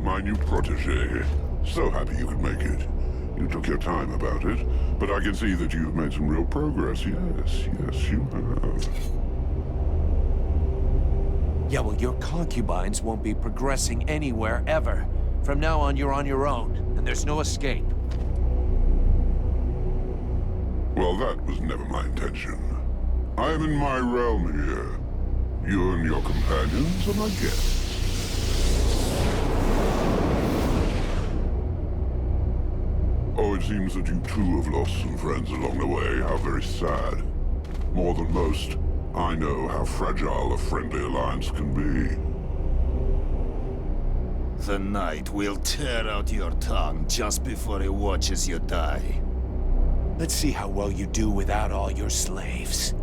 my new protege. So happy you could make it. You took your time about it, but I can see that you've made some real progress. Yes, you have. Yeah, well, your concubines won't be progressing anywhere, ever. From now on, you're on your own, and there's no escape. Well, that was never my intention. I am in my realm here. You and your companions are my guests. Oh, it seems that you too have lost some friends along the way. How very sad. More than most, I know how fragile a friendly alliance can be. The Knight will tear out your tongue just before he watches you die. Let's see how well you do without all your slaves.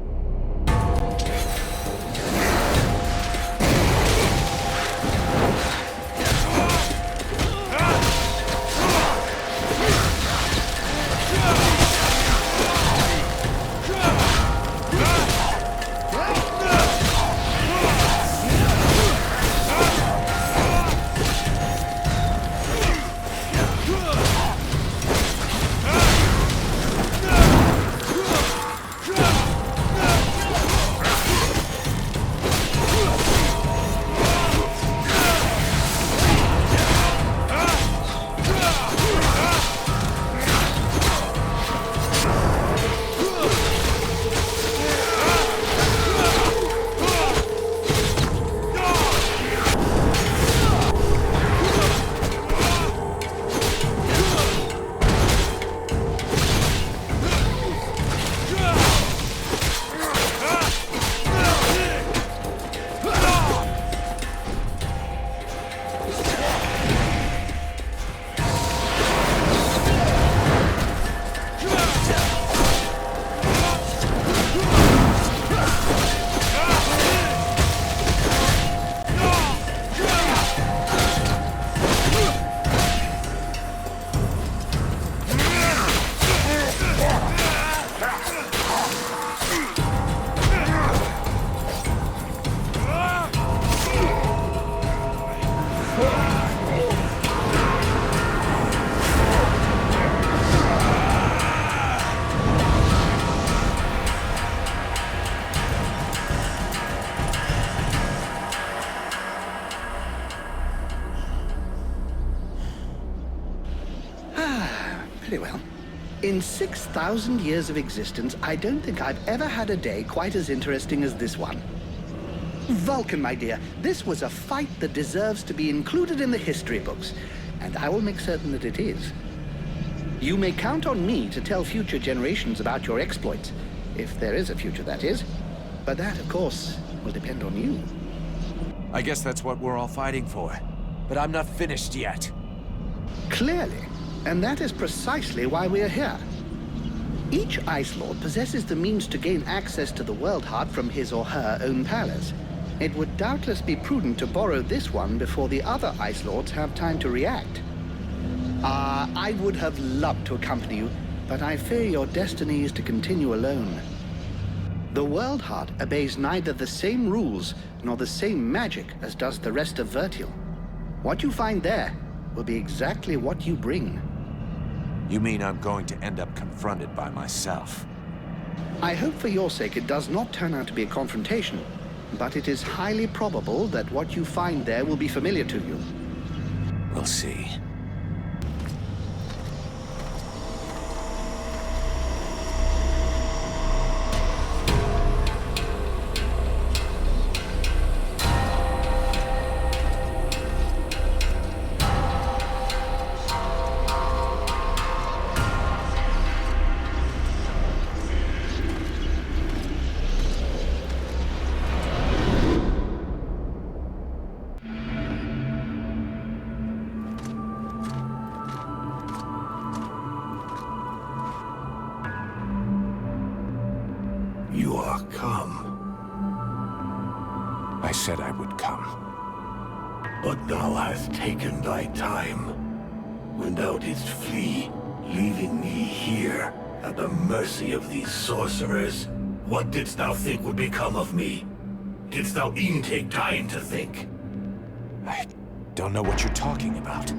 Very well. In 6,000 years of existence, I don't think I've ever had a day quite as interesting as this one. Vulcan, my dear, this was a fight that deserves to be included in the history books, and I will make certain that it is. You may count on me to tell future generations about your exploits, if there is a future, that is. But that, of course, will depend on you. I guess that's what we're all fighting for. But I'm not finished yet. Clearly. And that is precisely why we are here. Each Ice Lord possesses the means to gain access to the World Heart from his or her own palace. It would doubtless be prudent to borrow this one before the other Ice Lords have time to react. I would have loved to accompany you, but I fear your destiny is to continue alone. The World Heart obeys neither the same rules nor the same magic as does the rest of Vertial. What you find there will be exactly what you bring. You mean I'm going to end up confronted by myself? I hope for your sake it does not turn out to be a confrontation, but it is highly probable that what you find there will be familiar to you. We'll see. You are come. I said I would come. But thou hast taken thy time. When thou didst flee, leaving me here, at the mercy of these sorcerers, what didst thou think would become of me? Didst thou e'en take time to think? Don't know what you're talking about.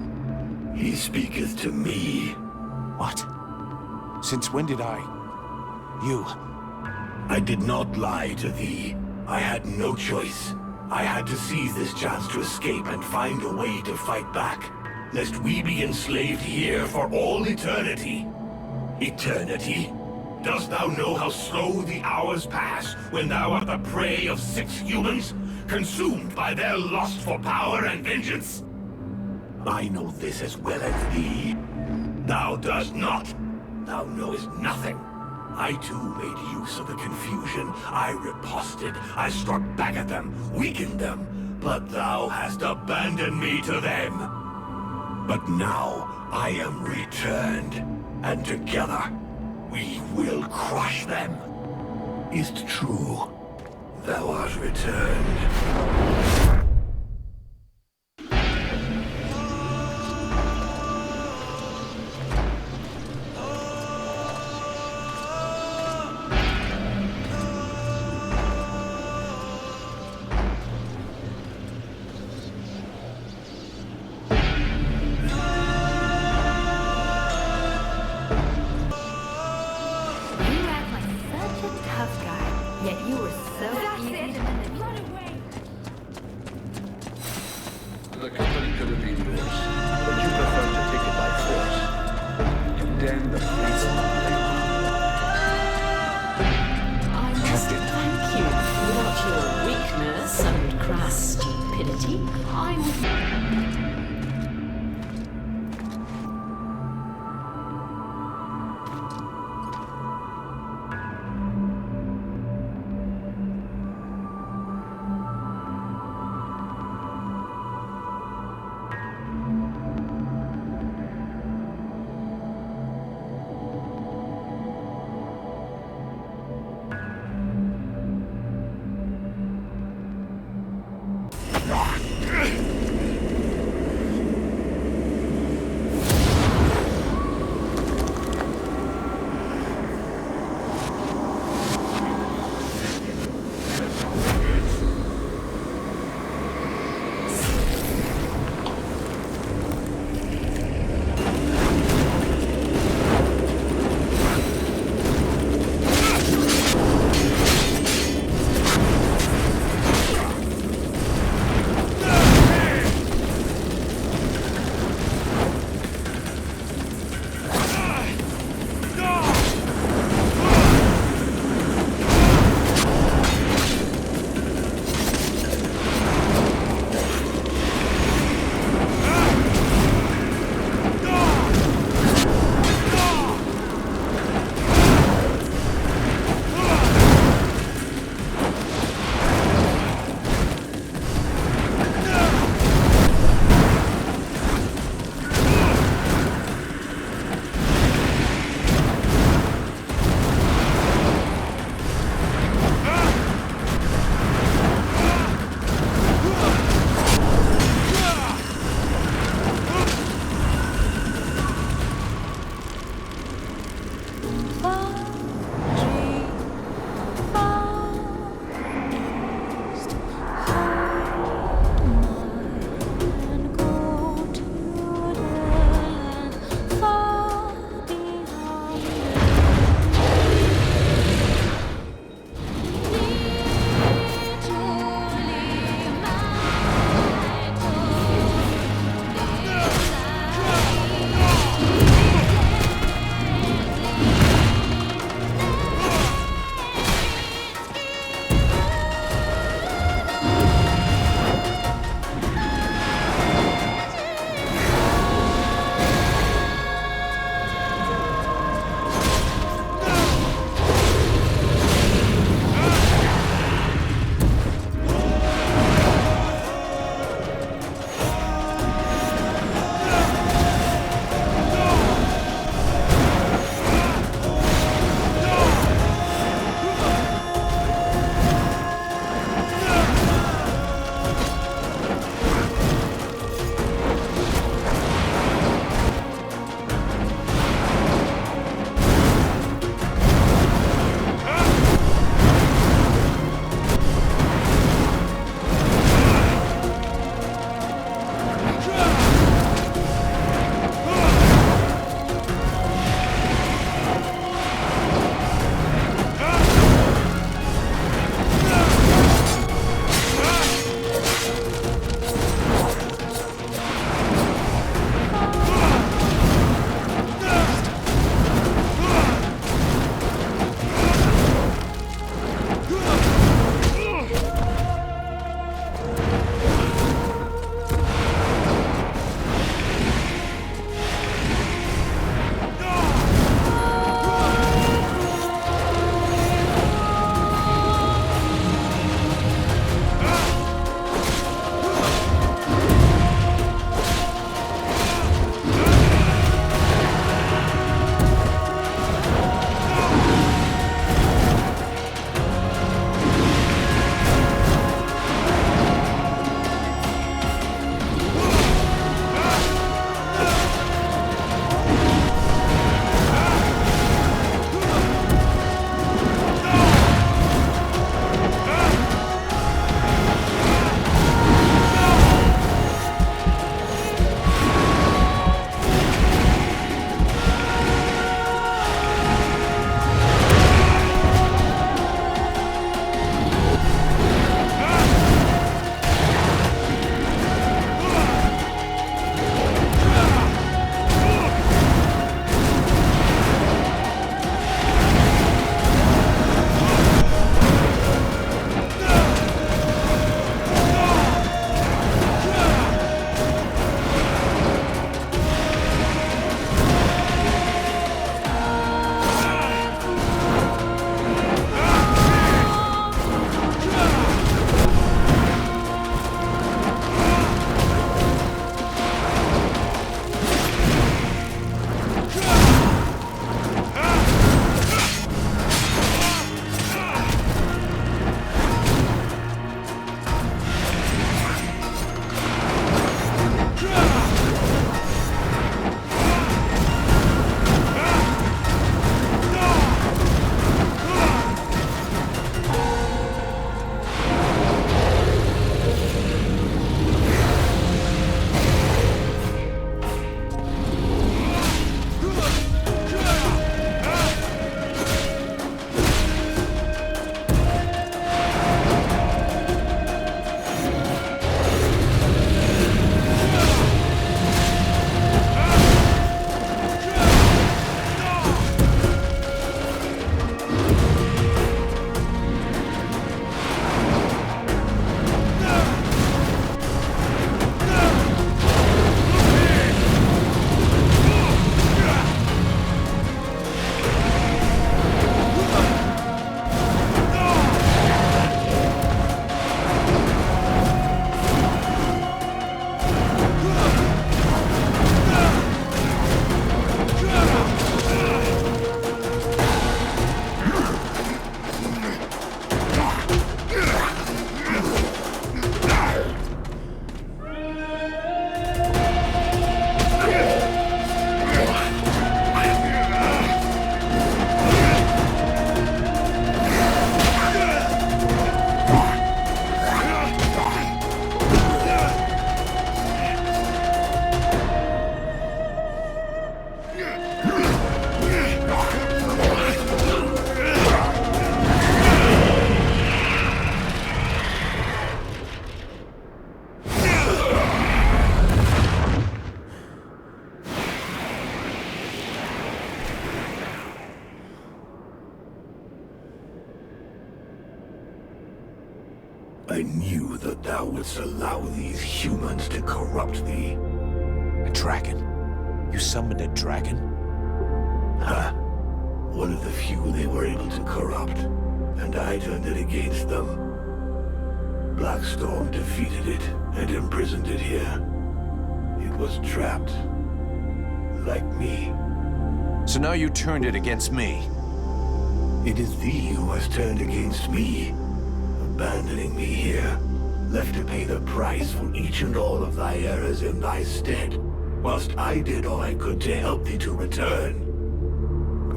He speaketh to me. What? Since when did I... You... I did not lie to thee. I had no choice. I had to seize this chance to escape and find a way to fight back, lest we be enslaved here for all eternity. Eternity? Dost thou know how slow the hours pass when thou art the prey of 6 humans, consumed by their lust for power and vengeance? I know this as well as thee. Thou dost not. Thou knowest nothing. I too made use of the confusion. I riposted. I struck back at them, weakened them. But thou hast abandoned me to them. But now I am returned, and together we will crush them. Is't true? Thou art returned. The company could have been yours, but you prefer to take it by force. Condemn the fleets of I must thank you. Without your weakness and crass stupidity, I would... thou wouldst allow these humans to corrupt thee. A dragon? You summoned a dragon? Huh? One of the few they were able to corrupt, and I turned it against them. Blackstorm defeated it and imprisoned it here. It was trapped, like me. So now you turned it against me. It is thee who has turned against me, abandoning me here, left to pay the price for each and all of thy errors in thy stead, whilst I did all I could to help thee to return.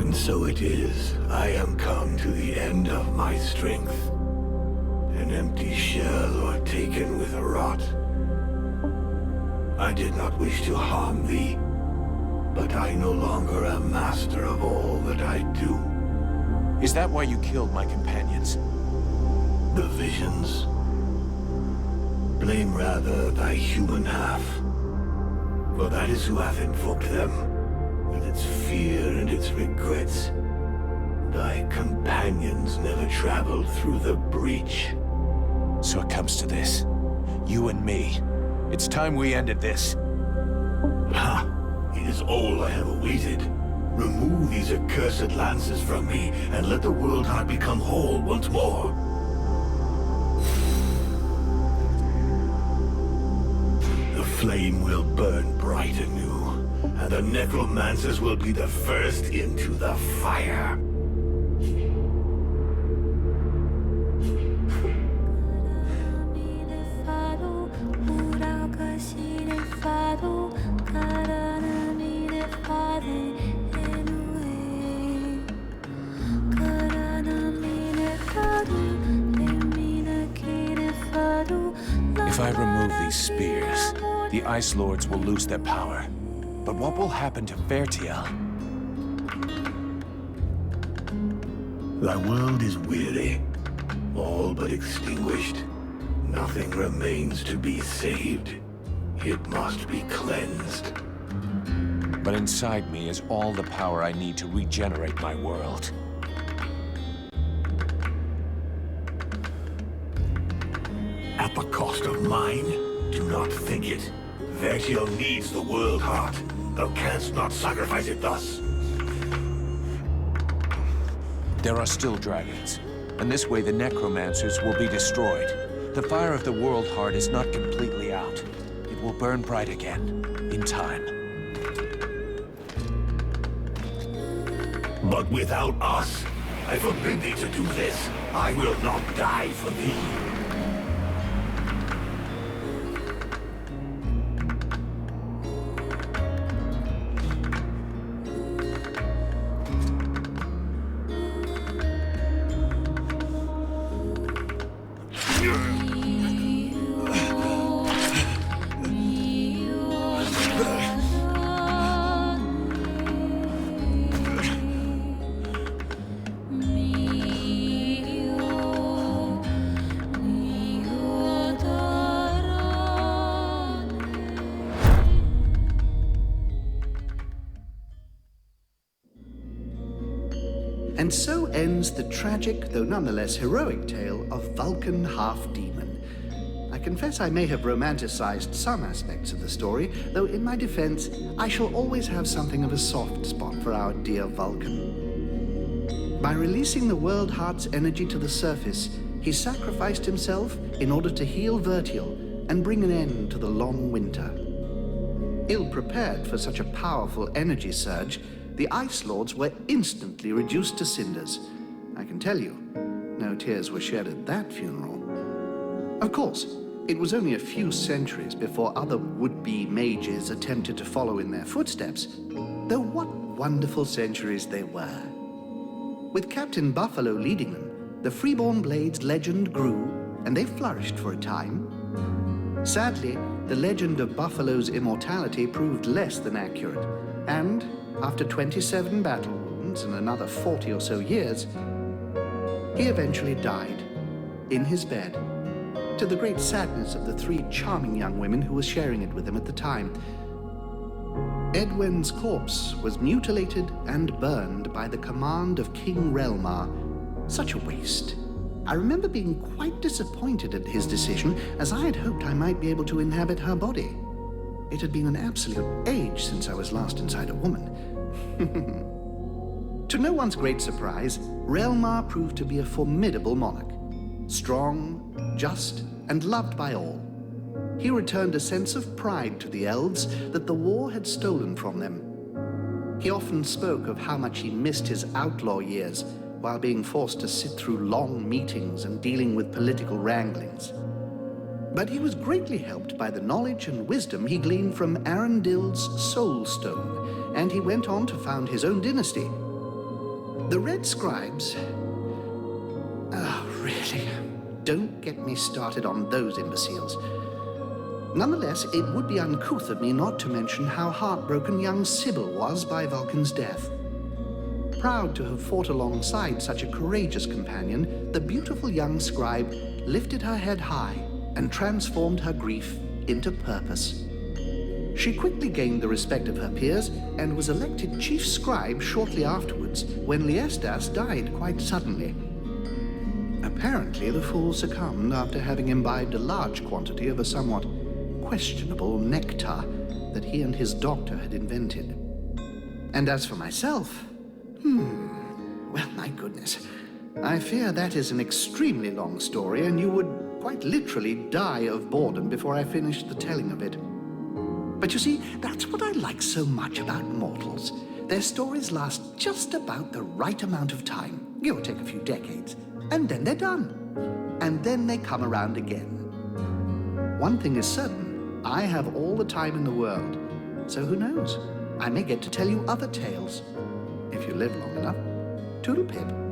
And so it is, I am come to the end of my strength, an empty shell o'ertaken with rot. I did not wish to harm thee, but I no longer am master of all that I do. Is that why you killed my companions? The visions. Blame rather thy human half, for that is who hath invoked them, with its fear and its regrets. Thy companions never traveled through the breach. So it comes to this. You and me. It's time we ended this. Ha! It is all I have awaited. Remove these accursed lances from me, and let the world heart become whole once more. The flame will burn bright anew, and the necromancers will be the first into the fire. If I remove these spears, the Ice Lords will lose their power. But what will happen to Vertiel? Thy world is weary, all but extinguished. Nothing remains to be saved. It must be cleansed. But inside me is all the power I need to regenerate my world. At the cost of mine? Do not think it. Vertiel needs the world heart. Thou canst not sacrifice it thus. There are still dragons, and this way the necromancers will be destroyed. The fire of the world heart is not completely out. It will burn bright again, in time. But without us, I forbid thee to do this. I will not die for thee. And so ends the tragic, though nonetheless heroic tale of Vulcan Half-Demon. I confess I may have romanticized some aspects of the story, though in my defense, I shall always have something of a soft spot for our dear Vulcan. By releasing the World Heart's energy to the surface, he sacrificed himself in order to heal Vertiel and bring an end to the long winter. Ill-prepared for such a powerful energy surge, the Ice Lords were instantly reduced to cinders. I can tell you, no tears were shed at that funeral. Of course, it was only a few centuries before other would-be mages attempted to follow in their footsteps, though what wonderful centuries they were. With Captain Buffalo leading them, the Freeborn Blades legend grew, and they flourished for a time. Sadly, the legend of Buffalo's immortality proved less than accurate, and after 27 battle wounds and another 40 or so years, he eventually died in his bed, to the great sadness of the 3 charming young women who were sharing it with him at the time. Edwin's corpse was mutilated and burned by the command of King Relmar. Such a waste. I remember being quite disappointed at his decision, as I had hoped I might be able to inhabit her body. It had been an absolute age since I was last inside a woman. To no one's great surprise, Relmar proved to be a formidable monarch. Strong, just, and loved by all. He returned a sense of pride to the elves that the war had stolen from them. He often spoke of how much he missed his outlaw years while being forced to sit through long meetings and dealing with political wranglings. But he was greatly helped by the knowledge and wisdom he gleaned from Arundil's Soul Stone, and he went on to found his own dynasty. The Red Scribes... really, don't get me started on those imbeciles. Nonetheless, it would be uncouth of me not to mention how heartbroken young Sybil was by Vulcan's death. Proud to have fought alongside such a courageous companion, the beautiful young scribe lifted her head high and transformed her grief into purpose. She quickly gained the respect of her peers and was elected chief scribe shortly afterwards when Liestas died quite suddenly. Apparently, the fool succumbed after having imbibed a large quantity of a somewhat questionable nectar that he and his doctor had invented. And as for myself, well, my goodness, I fear that is an extremely long story, and you would quite literally die of boredom before I finished the telling of it. But you see, that's what I like so much about mortals. Their stories last just about the right amount of time, give or take a few decades, and then they're done. And then they come around again. One thing is certain, I have all the time in the world, so who knows? I may get to tell you other tales, if you live long enough. Toodle-pip.